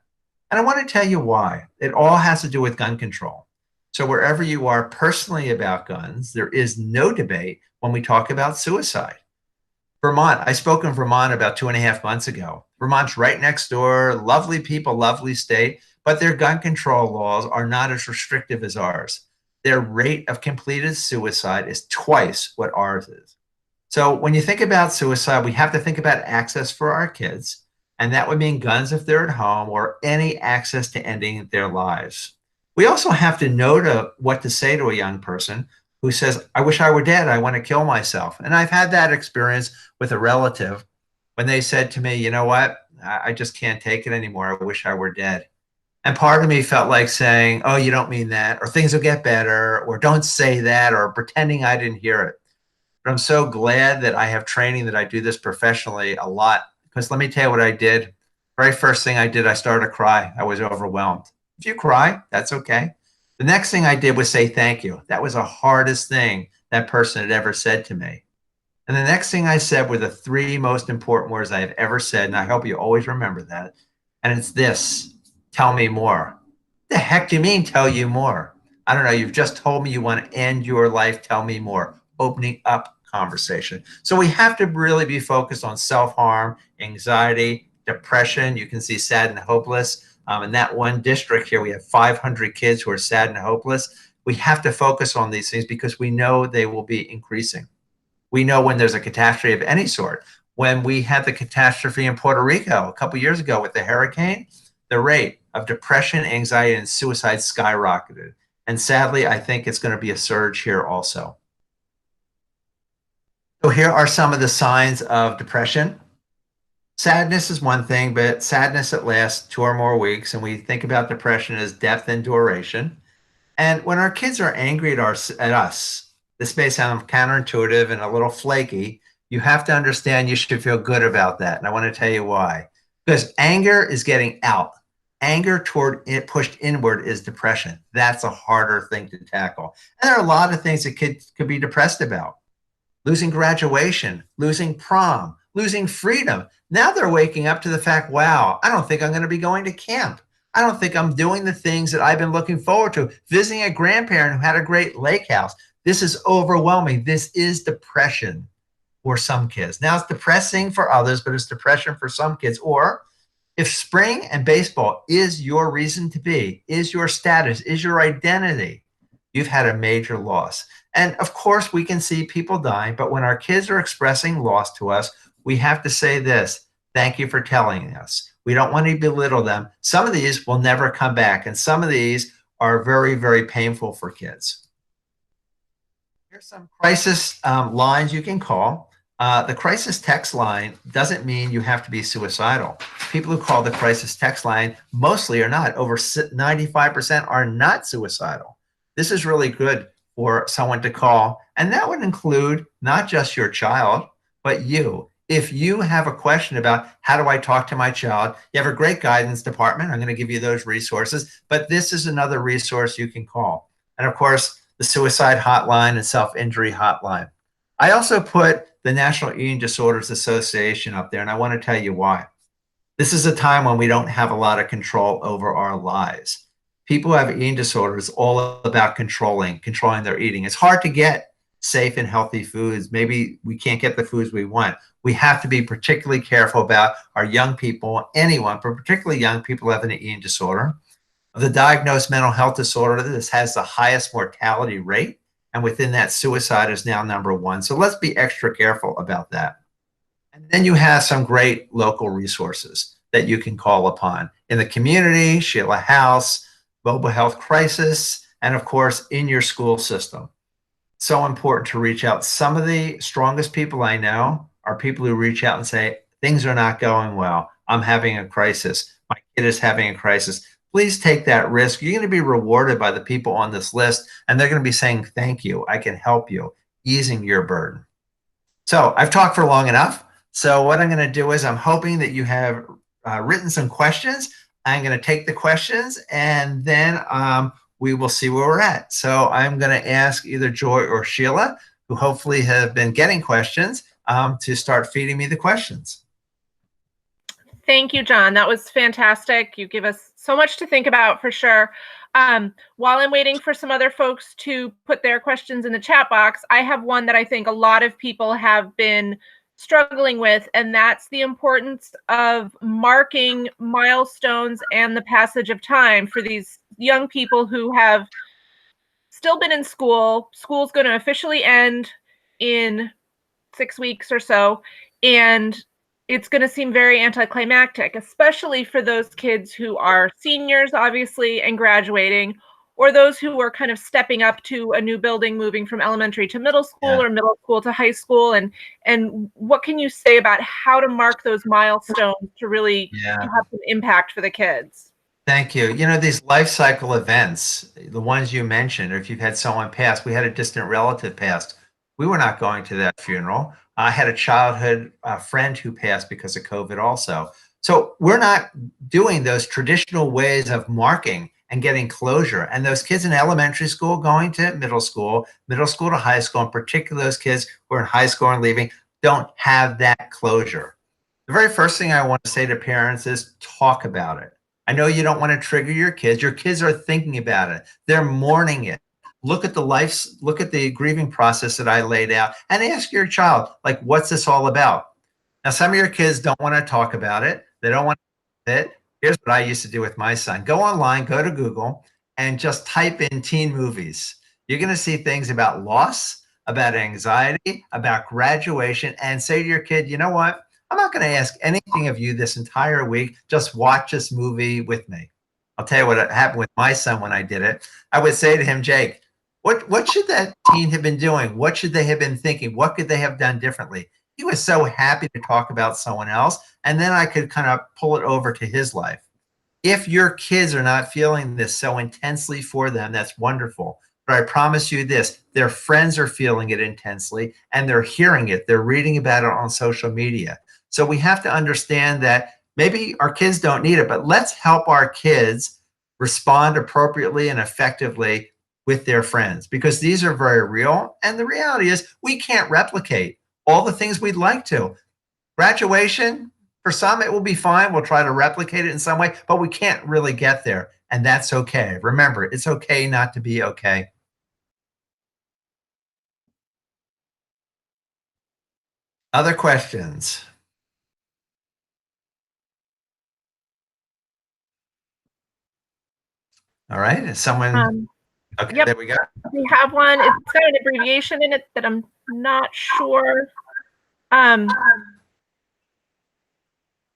And I want to tell you why. It all has to do with gun control. So wherever you are personally about guns, there is no debate when we talk about suicide. Vermont, I spoke in Vermont about 2.5 months ago. Vermont's right next door, lovely people, lovely state, but their gun control laws are not as restrictive as ours. Their rate of completed suicide is twice what ours is. So when you think about suicide, we have to think about access for our kids, and that would mean guns if they're at home or any access to ending their lives. We also have to know what to say to a young person who says, I wish I were dead, I want to kill myself. And I've had that experience with a relative when they said to me, you know what, I just can't take it anymore, I wish I were dead. And part of me felt like saying, oh, you don't mean that, or things will get better, or don't say that, or pretending I didn't hear it. But I'm so glad that I have training, that I do this professionally a lot. Because let me tell you what I did. Very first thing I did, I started to cry. I was overwhelmed. If you cry, that's okay. The next thing I did was say thank you. That was the hardest thing that person had ever said to me. And the next thing I said were the 3 most important words I have ever said, and I hope you always remember that. And it's this: tell me more. What the heck do you mean, tell you more? I don't know. You've just told me you want to end your life. Tell me more. Opening up conversation. So we have to really be focused on self-harm, anxiety, depression. You can see sad and hopeless. In that one district here, we have 500 kids who are sad and hopeless. We have to focus on these things because we know they will be increasing. We know when there's a catastrophe of any sort. When we had the catastrophe in Puerto Rico a couple years ago with the hurricane, the rate of depression, anxiety, and suicide skyrocketed. And sadly, I think it's going to be a surge here also. So here are some of the signs of depression. Sadness is one thing, but sadness that lasts 2 or more weeks. And we think about depression as depth and duration. And when our kids are angry at us, this may sound counterintuitive and a little flaky. You have to understand you should feel good about that. And I want to tell you why. Because anger is getting out. Anger toward it pushed inward is depression. That's a harder thing to tackle. And there are a lot of things that kids could be depressed about. Losing graduation, losing prom, losing freedom. Now they're waking up to the fact, wow, I don't think I'm going to be going to camp. I don't think I'm doing the things that I've been looking forward to. Visiting a grandparent who had a great lake house. This is overwhelming. This is depression for some kids. Now it's depressing for others, but it's depression for some kids. Or if spring and baseball is your reason to be, is your status, is your identity, you've had a major loss. And of course, we can see people dying, but when our kids are expressing loss to us, we have to say this: thank you for telling us. We don't want to belittle them. Some of these will never come back, and some of these are very, very painful for kids. Here's some crisis lines you can call. The crisis text line doesn't mean you have to be suicidal. People who call the crisis text line mostly are not. Over 95% are not suicidal. This is really good for someone to call. And that would include not just your child, but you. If you have a question about how do I talk to my child, you have a great guidance department. I'm going to give you those resources, but this is another resource you can call. And of course, the suicide hotline and self-injury hotline. I also put the National Eating Disorders Association up there, and I want to tell you why. This is a time when we don't have a lot of control over our lives. People who have eating disorders, all about controlling their eating. It's hard to get safe and healthy foods. Maybe we can't get the foods we want. We have to be particularly careful about our young people, anyone, but particularly young people who have an eating disorder. The diagnosed mental health disorder, this has the highest mortality rate. And within that, suicide is now #1. So let's be extra careful about that. And then you have some great local resources that you can call upon. In the community, Sheila House, Mobile Health Crisis, and of course, in your school system. So important to reach out. Some of the strongest people I know are people who reach out and say, things are not going well. I'm having a crisis. My kid is having a crisis. Please take that risk. You're going to be rewarded by the people on this list, and they're going to be saying, thank you, I can help you, easing your burden. So I've talked for long enough. So what I'm going to do is I'm hoping that you have written some questions. I'm going to take the questions, and then we will see where we're at. So I'm going to ask either Joy or Sheila, who hopefully have been getting questions, to start feeding me the questions. Thank you, John. That was fantastic. You give us so much to think about for sure. While I'm waiting for some other folks to put their questions in the chat box, I have one that I think a lot of people have been struggling with, and that's the importance of marking milestones and the passage of time for these young people who have still been in school. School's going to officially end in 6 weeks or so, and it's going to seem very anticlimactic, especially for those kids who are seniors, obviously, and graduating, or those who are kind of stepping up to a new building, moving from elementary to middle school or middle school to high school. And what can you say about how to mark those milestones to really have some impact for the kids? Thank you. You know, these life cycle events, the ones you mentioned, or if you've had someone pass, we had a distant relative pass. We were not going to that funeral. I had a childhood friend who passed because of COVID also. So we're not doing those traditional ways of marking and getting closure. And those kids in elementary school going to middle school to high school, in particular those kids who are in high school and leaving, don't have that closure. The very first thing I want to say to parents is talk about it. I know you don't want to trigger your kids. Your kids are thinking about it. They're mourning it. Look at the grieving process that I laid out, and ask your child, like, what's this all about? Now, some of your kids don't want to talk about it. They don't want to it. Here's what I used to do with my son. Go online, go to Google, and just type in teen movies. You're going to see things about loss, about anxiety, about graduation, and say to your kid, you know what? I'm not going to ask anything of you this entire week. Just watch this movie with me. I'll tell you what happened with my son when I did it. I would say to him, Jake, what should that teen have been doing? What should they have been thinking? What could they have done differently? He was so happy to talk about someone else. And then I could kind of pull it over to his life. If your kids are not feeling this so intensely for them, that's wonderful. But I promise you this, their friends are feeling it intensely, and they're hearing it. They're reading about it on social media. So we have to understand that maybe our kids don't need it, but let's help our kids respond appropriately and effectively with their friends, because these are very real. And the reality is we can't replicate all the things we'd like to. Graduation, for some, it will be fine. We'll try to replicate it in some way, but we can't really get there. And that's okay. Remember, it's okay not to be okay. Other questions? All right. Is someone? Okay, Yep. there we go. We have one. It's got an abbreviation in it that I'm not sure.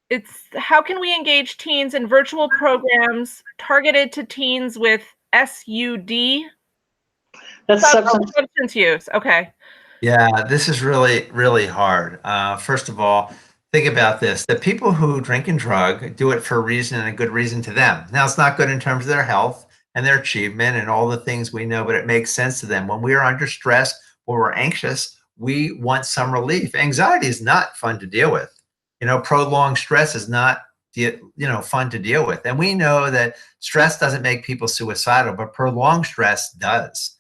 It's how can we engage teens in virtual programs targeted to teens with SUD? That's substance use. Okay. Yeah, this is really, really hard. First of all, think about this. The people who drink and drug do it for a reason and a good reason to them. Now, it's not good in terms of their health and their achievement and all the things we know, but it makes sense to them. When we are under stress or we're anxious, we want some relief. Anxiety is not fun to deal with. You know, prolonged stress is not, fun to deal with. And we know that stress doesn't make people suicidal, but prolonged stress does.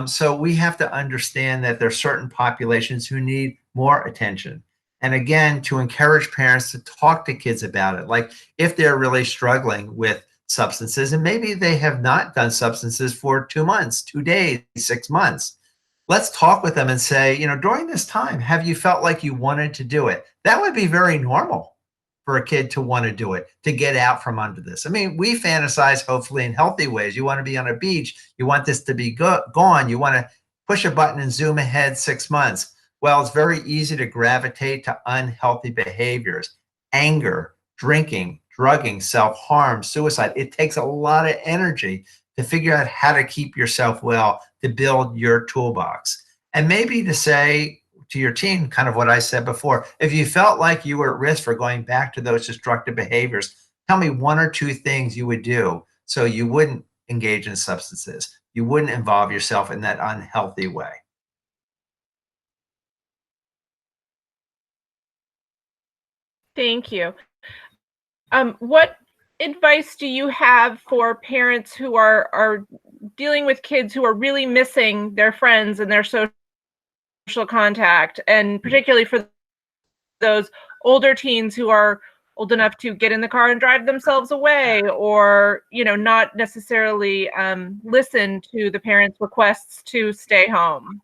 So we have to understand that there are certain populations who need more attention. And again, to encourage parents to talk to kids about it, like if they're really struggling with substances, and maybe they have not done substances for 2 months, 2 days, 6 months. Let's talk with them and say, during this time, have you felt like you wanted to do it? That would be very normal for a kid to want to do it, to get out from under this. I mean, we fantasize hopefully in healthy ways. You want to be on a beach. You want this to be gone. You want to push a button and zoom ahead 6 months. Well, it's very easy to gravitate to unhealthy behaviors, anger, drinking, drugging, self-harm, suicide. It takes a lot of energy to figure out how to keep yourself well, to build your toolbox. And maybe to say to your teen, kind of what I said before, if you felt like you were at risk for going back to those destructive behaviors, tell me 1 or 2 things you would do so you wouldn't engage in substances. You wouldn't involve yourself in that unhealthy way. Thank you. What advice do you have for parents who are dealing with kids who are really missing their friends and their social contact, and particularly for those older teens who are old enough to get in the car and drive themselves away, or not necessarily listen to the parents' requests to stay home?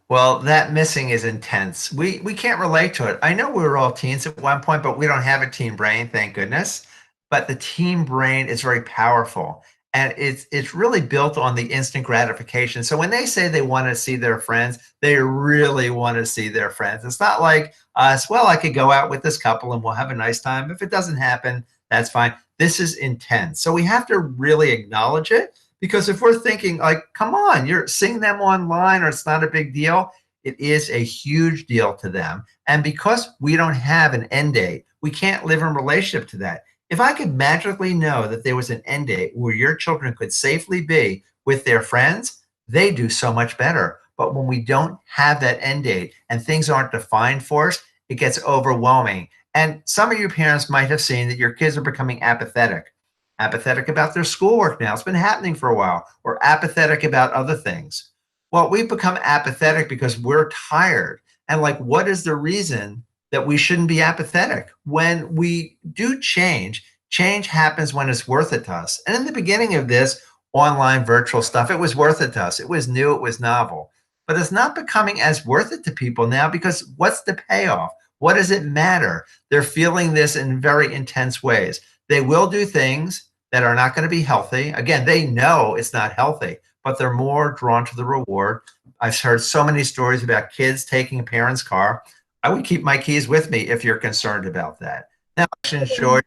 Well, that missing is intense. We can't relate to it. I know we were all teens at one point, but we don't have a teen brain, thank goodness. But the teen brain is very powerful, and it's really built on the instant gratification. So when they say they want to see their friends, they really want to see their friends. It's not like us, well, I could go out with this couple and we'll have a nice time. If it doesn't happen, that's fine. This is intense. So we have to really acknowledge it. Because if we're thinking like, come on, you're seeing them online or it's not a big deal, it is a huge deal to them. And because we don't have an end date, we can't live in relationship to that. If I could magically know that there was an end date where your children could safely be with their friends, they do so much better. But when we don't have that end date and things aren't defined for us, it gets overwhelming. And some of you parents might have seen that your kids are becoming apathetic about their schoolwork now. It's been happening for a while, or apathetic about other things. Well, we've become apathetic because we're tired. And like, what is the reason that we shouldn't be apathetic? When we do change happens when it's worth it to us. And in the beginning of this online virtual stuff, it was worth it to us. It was new, it was novel. But it's not becoming as worth it to people now, because what's the payoff? What does it matter? They're feeling this in very intense ways. They will do things that are not going to be healthy. Again, they know it's not healthy, but they're more drawn to the reward. I've heard so many stories about kids taking a parent's car. I would keep my keys with me if you're concerned about that. Now, Sheila.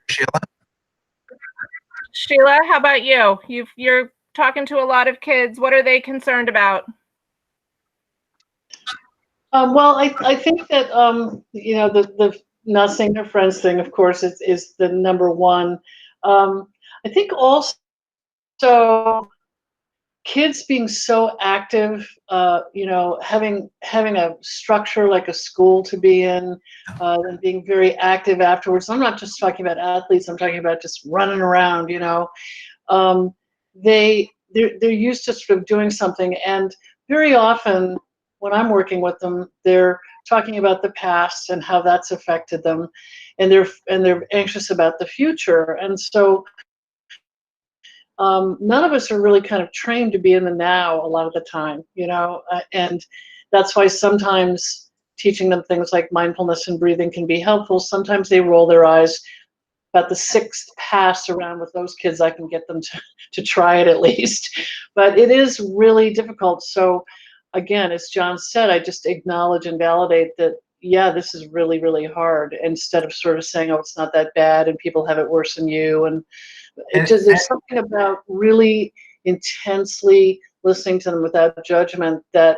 Sheila, how about you? You're talking to a lot of kids. What are they concerned about? Well, I think that the not seeing their friends thing, of course, is the number one. I think also kids being so active, having a structure like a school to be in, and being very active afterwards. I'm not just talking about athletes. I'm talking about just running around. They're used to sort of doing something, and very often when I'm working with them, they're talking about the past and how that's affected them, and they're anxious about the future. And so none of us are really kind of trained to be in the now a lot of the time, and that's why sometimes teaching them things like mindfulness and breathing can be helpful. Sometimes they roll their eyes. About the sixth pass around with those kids, I can get them to try it at least. But it is really difficult. So again, as John said, I just acknowledge and validate that, yeah, this is really, really hard, instead of sort of saying, oh, it's not that bad and people have it worse than you. And there's something about really intensely listening to them without judgment that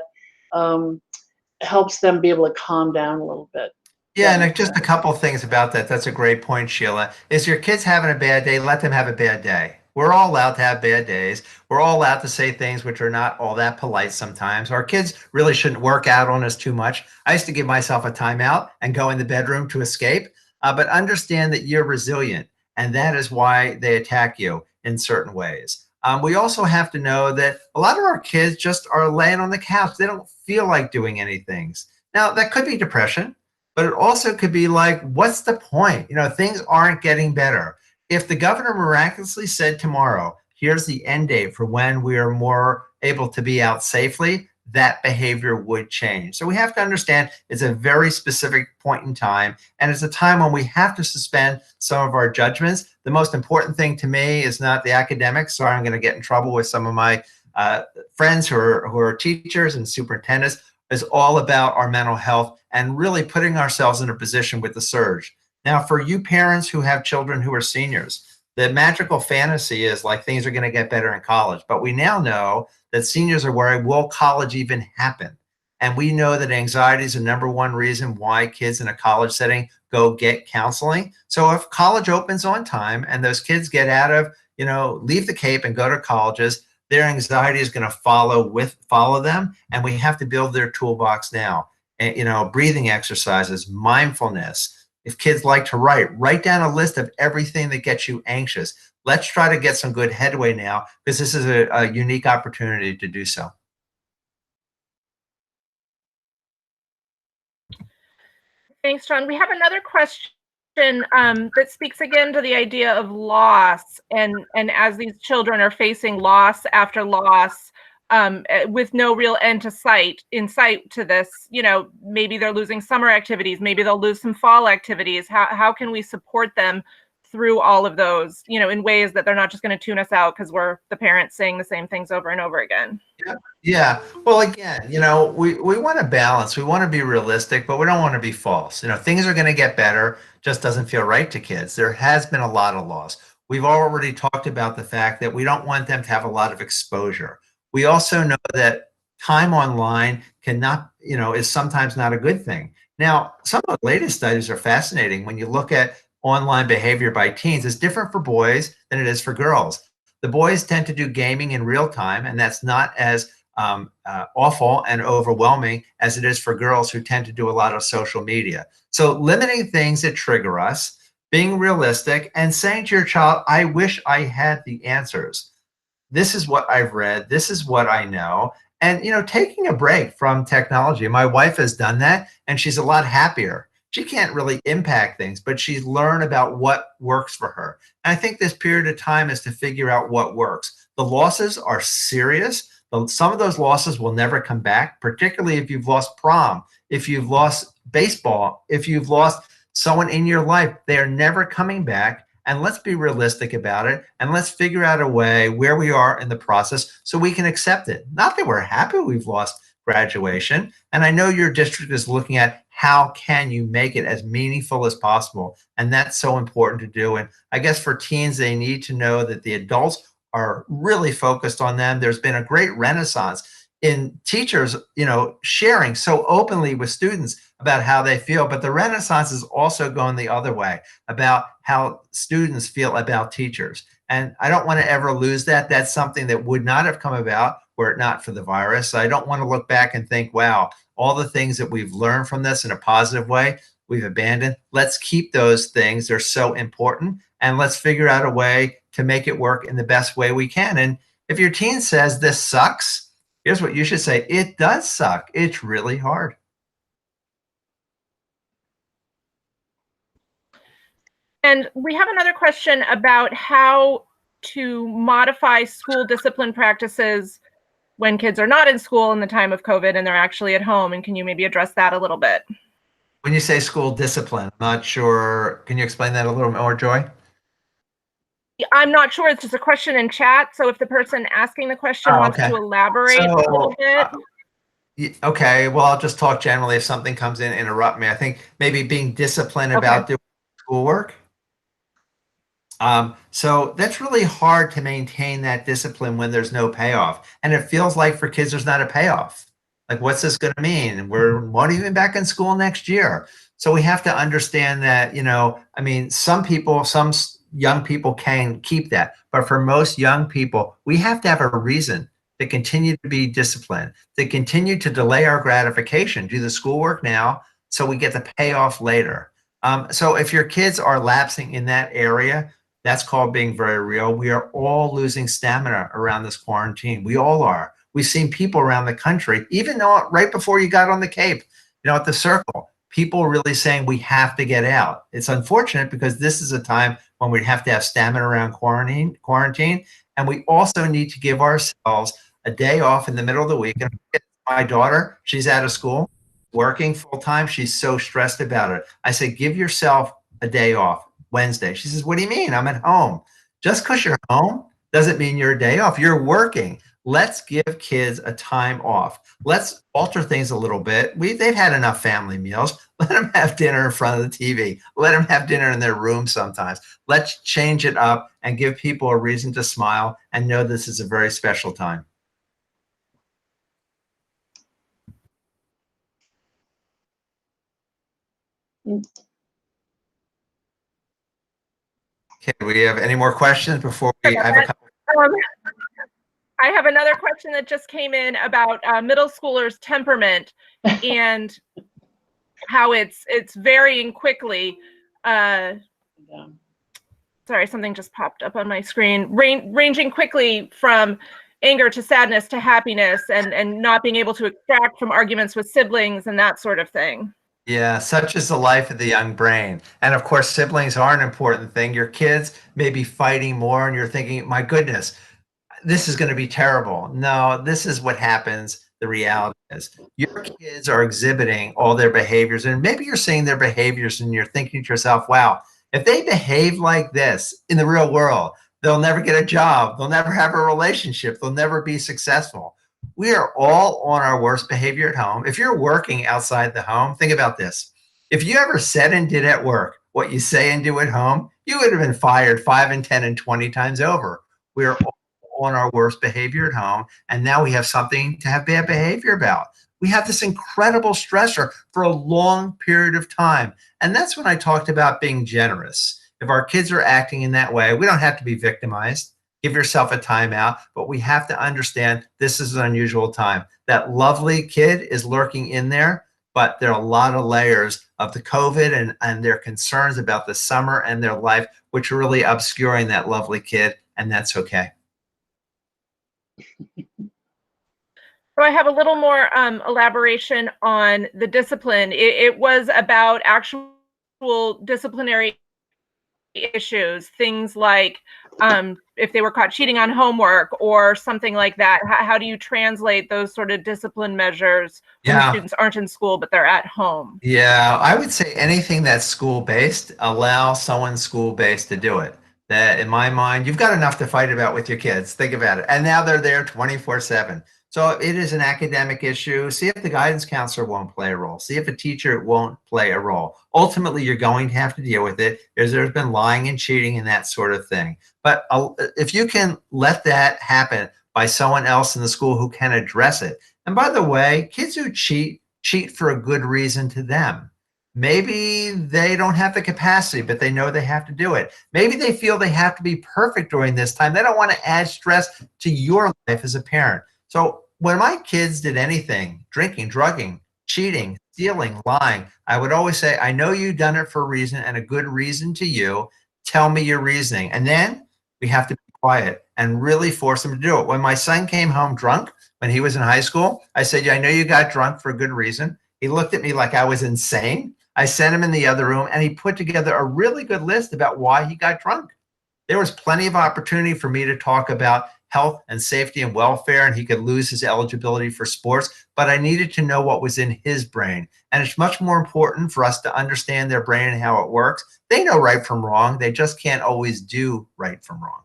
helps them be able to calm down a little bit. Yeah, and just a couple of things about that. That's a great point, Sheila. Is your kids having a bad day? Let them have a bad day. We're all allowed to have bad days. We're all allowed to say things which are not all that polite sometimes. Our kids really shouldn't work out on us too much. I used to give myself a timeout and go in the bedroom to escape, but understand that you're resilient, and that is why they attack you in certain ways. We also have to know that a lot of our kids just are laying on the couch. They don't feel like doing anything. Now, that could be depression. But it also could be like, what's the point? Things aren't getting better. If the governor miraculously said tomorrow, here's the end date for when we are more able to be out safely, that behavior would change. So we have to understand it's a very specific point in time, and it's a time when we have to suspend some of our judgments. The most important thing to me is not the academics. Sorry, I'm going to get in trouble with some of my friends who are teachers and superintendents. Is all about our mental health and really putting ourselves in a position with the surge. Now, for you parents who have children who are seniors, the magical fantasy is like things are going to get better in college. But we now know that seniors are worried, will college even happen? And we know that anxiety is the number one reason why kids in a college setting go get counseling. So if college opens on time and those kids get out of, leave the Cape and go to colleges, their anxiety is going to follow them, and we have to build their toolbox now. And, breathing exercises, mindfulness, If kids like to write down a list of everything that gets you anxious. Let's try to get some good headway now, because this is a unique opportunity to do so. Thanks, John. We have another question that speaks again to the idea of loss, and as these children are facing loss after loss, with no real end in sight to this, you know, maybe they're losing summer activities, maybe they'll lose some fall activities. How can we support them through all of those, you know, in ways that they're not just going to tune us out because we're the parents saying the same things over and over again? Yeah. Well, again, you know, we want to balance. We want to be realistic, but we don't want to be false. You know, things are going to get better. Just doesn't feel right to kids. There has been a lot of loss. We've already talked about the fact that we don't want them to have a lot of exposure. We also know that time online cannot, you know, is sometimes not a good thing. Now, some of the latest studies are fascinating. When you look at online behavior by teens, it's different for boys than it is for girls. The boys tend to do gaming in real time, and that's not as awful and overwhelming as it is for girls, who tend to do a lot of social media. So limiting things that trigger us, being realistic, and saying to your child, I wish I had the answers. This is what I've read. This is what I know. And, you know, taking a break from technology. My wife has done that, and she's a lot happier. She can't really impact things, but she's learned about what works for her. And I think this period of time is to figure out what works. The losses are serious. Some of those losses will never come back, particularly if you've lost prom, if you've lost baseball, if you've lost someone in your life. They are never coming back. And let's be realistic about it. And let's figure out a way where we are in the process so we can accept it. Not that we're happy we've lost graduation. And I know your district is looking at how can you make it as meaningful as possible. And that's so important to do. And I guess for teens, they need to know that the adults are really focused on them. There's been a great renaissance in teachers, you know, sharing so openly with students about how they feel. But the renaissance is also going the other way, about how students feel about teachers. And I don't want to ever lose that. That's something that would not have come about were it not for the virus. So I don't want to look back and think, wow, all the things that we've learned from this in a positive way, we've abandoned. Let's keep those things. They're so important. And let's figure out a way to make it work in the best way we can. And if your teen says this sucks, here's what you should say. It does suck. It's really hard. And we have another question about how to modify school discipline practices when kids are not in school in the time of COVID and they're actually at home. And can you maybe address that a little bit? When you say school discipline, I'm not sure. Can you explain that a little more, Joy? I'm not sure. It's just a question in chat. So if the person asking the question wants to elaborate a little bit. Okay, well, I'll just talk generally. If something comes in, interrupt me. I think maybe being disciplined about doing schoolwork. So that's really hard to maintain that discipline when there's no payoff. And it feels like for kids, there's not a payoff. Like, what's this going to mean? We won't even back in school next year. So we have to understand that, you know, I mean, some young people can keep that. But for most young people, we have to have a reason to continue to be disciplined, to continue to delay our gratification, do the schoolwork now so we get the payoff later. So if your kids are lapsing in that area, that's called being very real. We are all losing stamina around this quarantine. We all are. We've seen people around the country, even though right before you got on the Cape, you know, at the Circle, people really saying we have to get out. It's unfortunate because this is a time when we have to have stamina around quarantine. And we also need to give ourselves a day off in the middle of the week. And my daughter, she's out of school, working full time. She's so stressed about it. I say, give yourself a day off. Wednesday. She says, what do you mean? I'm at home. Just because you're home doesn't mean you're a day off. You're working. Let's give kids a time off. Let's alter things a little bit. They've had enough family meals. Let them have dinner in front of the TV. Let them have dinner in their room sometimes. Let's change it up and give people a reason to smile and know this is a very special time. Okay, do we have any more questions before I have a couple? I have another question that just came in about middle schoolers' temperament and how it's varying quickly. uh, Yeah. sorry, something just popped up on my screen, ranging quickly from anger to sadness to happiness, and not being able to extract from arguments with siblings and that sort of thing. Yeah, such is the life of the young brain. And of course, siblings are an important thing. Your kids may be fighting more, and you're thinking, my goodness, this is going to be terrible. No, this is what happens. The reality is your kids are exhibiting all their behaviors, and maybe you're seeing their behaviors and you're thinking to yourself, wow, if they behave like this in the real world, they'll never get a job. They'll never have a relationship. They'll never be successful. We are all on our worst behavior at home. If you're working outside the home, think about this. If you ever said and did at work what you say and do at home, you would have been fired 5 and 10 and 20 times over. We are on our worst behavior at home, and now we have something to have bad behavior about. We have this incredible stressor for a long period of time, and that's when I talked about being generous. If our kids are acting in that way, we don't have to be victimized. Give yourself a timeout, but we have to understand this is an unusual time. That lovely kid is lurking in there, but there are a lot of layers of the COVID and their concerns about the summer and their life, which are really obscuring that lovely kid, and that's okay. So I have a little more elaboration on the discipline. It was about actual disciplinary issues, things like if they were caught cheating on homework or something like that. How do you translate those sort of discipline measures when the students aren't in school but they're at home? Yeah, I would say anything that's school-based, allow someone school-based to do it. That, in my mind, you've got enough to fight about with your kids. Think about it. And now they're there 24/7. So it is an academic issue. See if the guidance counselor won't play a role. See if a teacher won't play a role. Ultimately, you're going to have to deal with it because there's been lying and cheating and that sort of thing. But if you can let that happen by someone else in the school who can address it. And by the way, kids who cheat for a good reason to them. Maybe they don't have the capacity, but they know they have to do it. Maybe they feel they have to be perfect during this time. They don't want to add stress to your life as a parent. So when my kids did anything, drinking, drugging, cheating, stealing, lying, I would always say, I know you've done it for a reason and a good reason to you. Tell me your reasoning. And then we have to be quiet and really force them to do it. When my son came home drunk, when he was in high school, I said, yeah, I know you got drunk for a good reason. He looked at me like I was insane. I sent him in the other room and he put together a really good list about why he got drunk. There was plenty of opportunity for me to talk about health and safety and welfare, and he could lose his eligibility for sports, but I needed to know what was in his brain. And it's much more important for us to understand their brain and how it works. They know right from wrong. They just can't always do right from wrong.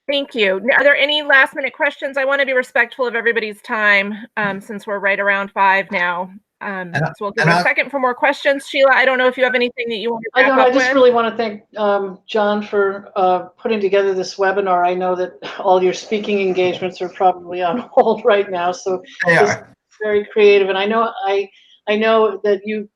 Thank you. Are there any last minute questions? I want to be respectful of everybody's time since we're right around 5 now. So we'll give it a second for more questions. Sheila, I don't know if you have anything that you want to wrap up with. I just really want to thank John for putting together this webinar. I know that all your speaking engagements are probably on hold right now, so it's very creative. And I know that you've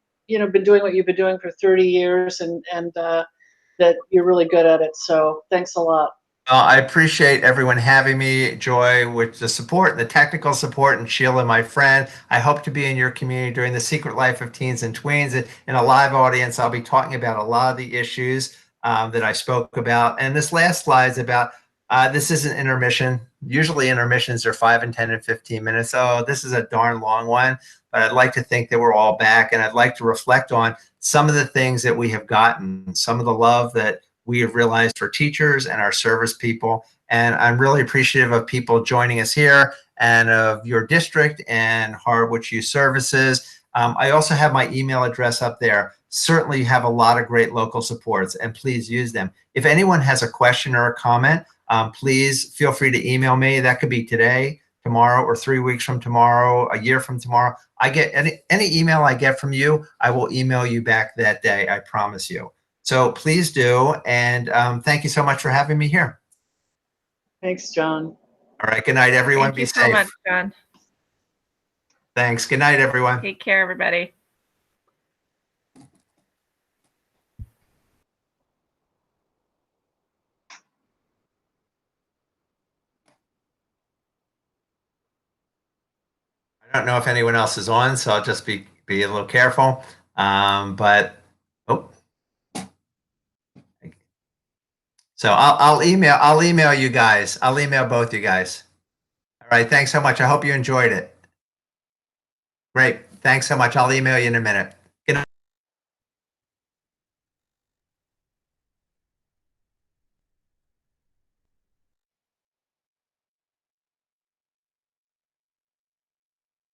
been doing what you've been doing for 30 years, and that you're really good at it. So thanks a lot. I appreciate everyone having me, Joy, with the support, the technical support, and Sheila, my friend. I hope to be in your community during the Secret Life of Teens and Tweens. In a live audience, I'll be talking about a lot of the issues that I spoke about. And this last slide is about, this is an intermission. Usually intermissions are 5 and 10 and 15 minutes. Oh, this is a darn long one, but I'd like to think that we're all back. And I'd like to reflect on some of the things that we have gotten, some of the love that we have realized for teachers and our service people. And I'm really appreciative of people joining us here and of your district and Harwich Youth Services. I also have my email address up there. Certainly have a lot of great local supports, and please use them. If anyone has a question or a comment, please feel free to email me. That could be today, tomorrow, or 3 weeks from tomorrow, a year from tomorrow. I get any email I get from you, I will email you back that day, I promise you. So please do, and thank you so much for having me here. Thanks, John. All right, good night, everyone. Thank you so much, John. Thanks. Good night, everyone. Take care, everybody. I don't know if anyone else is on, so I'll just be a little careful. But oh, so I'll email you guys. I'll email both you guys. All right. Thanks so much. I hope you enjoyed it. Great. Thanks so much. I'll email you in a minute.